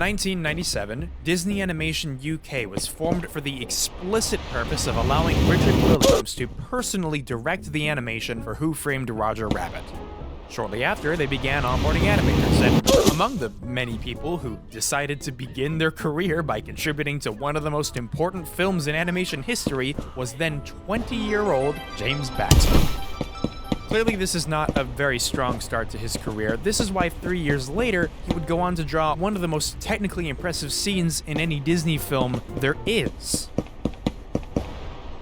1997, Disney Animation UK was formed for the explicit purpose of allowing Richard Williams to personally direct the animation for Who Framed Roger Rabbit. Shortly after, they began onboarding animators, and among the many people who decided to begin their career by contributing to one of the most important films in animation history was then 20-year-old James Baxter. Clearly, this is not a very strong start to his career. This is why 3 years later, he would go on to draw one of the most technically impressive scenes in any Disney film there is.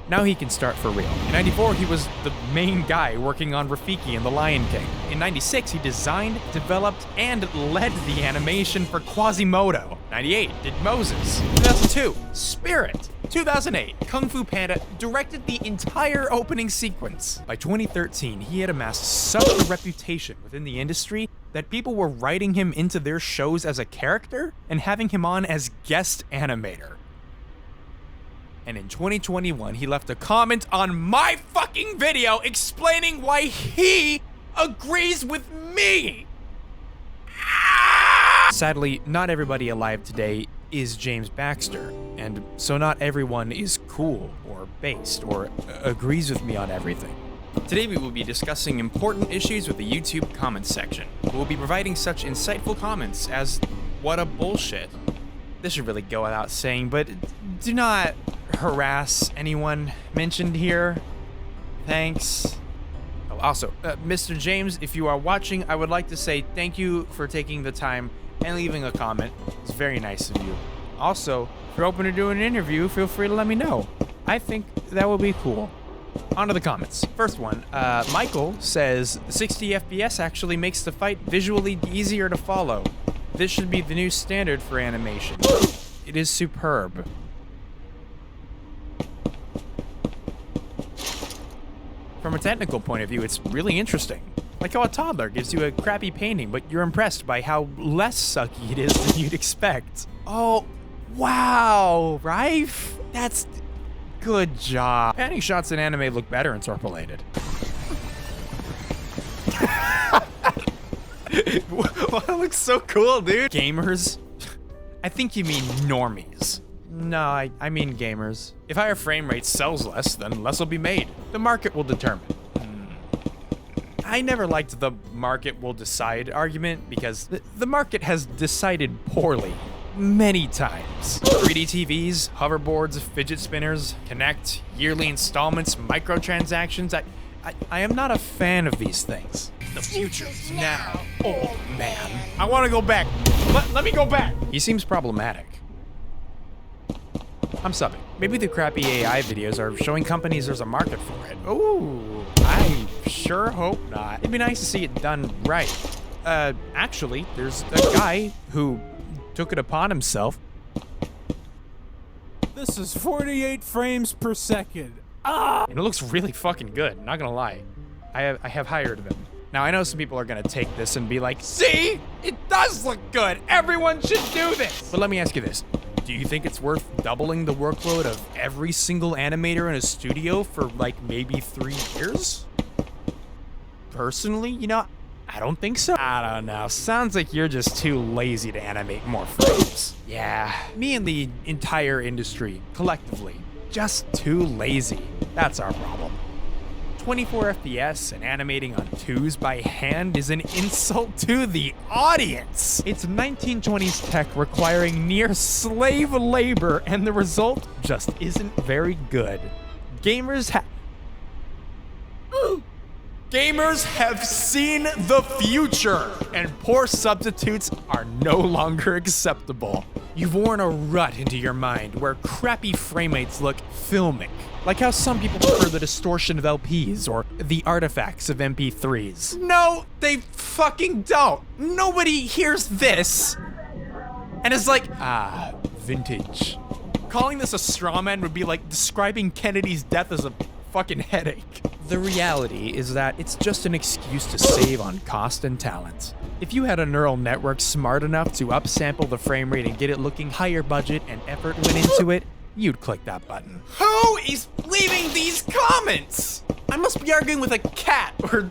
Now he can start for real. In 94, he was the main guy working on Rafiki and The Lion King. In 96, he designed, developed, and led the animation for Quasimodo. 98, did Moses. 2002, Spirit. 2008, Kung Fu Panda directed the entire opening sequence. By 2013, he had amassed such a reputation within the industry that people were writing him into their shows as a character and having him on as guest animator. And in 2021, he left a comment on my fucking video explaining why he agrees with me! Sadly, not everybody alive today is James Baxter, and so not everyone is cool or based or agrees with me on everything. Today we will be discussing important issues with the YouTube comments section. We'll be providing such insightful comments as, "What a bullshit." This should really go without saying, but do not harass anyone mentioned here. Thanks. Oh, also, Mr. James, if you are watching, I would like to say thank you for taking the time and leaving a comment. It's very nice of you. Also, if you're open to doing an interview, feel free to let me know. I think that would be cool. On to the comments. First one, Michael says, 60 FPS actually makes the fight visually easier to follow. This should be the new standard for animation. It is superb. From a technical point of view, it's really interesting. Like how a toddler gives you a crappy painting, but you're impressed by how less sucky it is than you'd expect. Oh, wow, Rife? That's good job. Panning shots in anime look better interpolated. Well, that looks so cool, dude. Gamers? I think you mean normies. No, I mean gamers. If higher frame rate sells less, then less will be made. The market will determine. I never liked the market will decide argument because the market has decided poorly many times. 3D TVs, hoverboards, fidget spinners, Kinect, yearly installments, microtransactions. I am not a fan of these things. The future's now, old man. I want to go back. Let me go back. He seems problematic. I'm subbing. Maybe the crappy AI videos are showing companies there's a market for it. Ooh, I sure hope not. It'd be nice to see it done right. Actually, there's a guy who took it upon himself. This is 48 frames per second. And it looks really fucking good, not gonna lie. I have hired them. Now, I know some people are gonna take this and be like, see? It does look good! Everyone should do this! But let me ask you this. Do you think it's worth doubling the workload of every single animator in a studio for like maybe 3 years? Personally, you know, I don't think so. I don't know. Sounds like you're just too lazy to animate more frames. Yeah, me and the entire industry, collectively, just too lazy. That's our problem. 24 FPS and animating on 2s by hand is an insult to the audience. It's 1920s tech requiring near slave labor, and the result just isn't very good. Gamers have seen the future, and poor substitutes are no longer acceptable. You've worn a rut into your mind where crappy frame rates look filmic. Like how some people prefer the distortion of LPs or the artifacts of MP3s. No, they fucking don't. Nobody hears this and is like, ah, vintage. Calling this a straw man would be like describing Kennedy's death as a fucking headache. The reality is that it's just an excuse to save on cost and talent. If you had a neural network smart enough to upsample the frame rate and get it looking higher budget and effort went into it, you'd click that button. Who is leaving these comments? I must be arguing with a cat or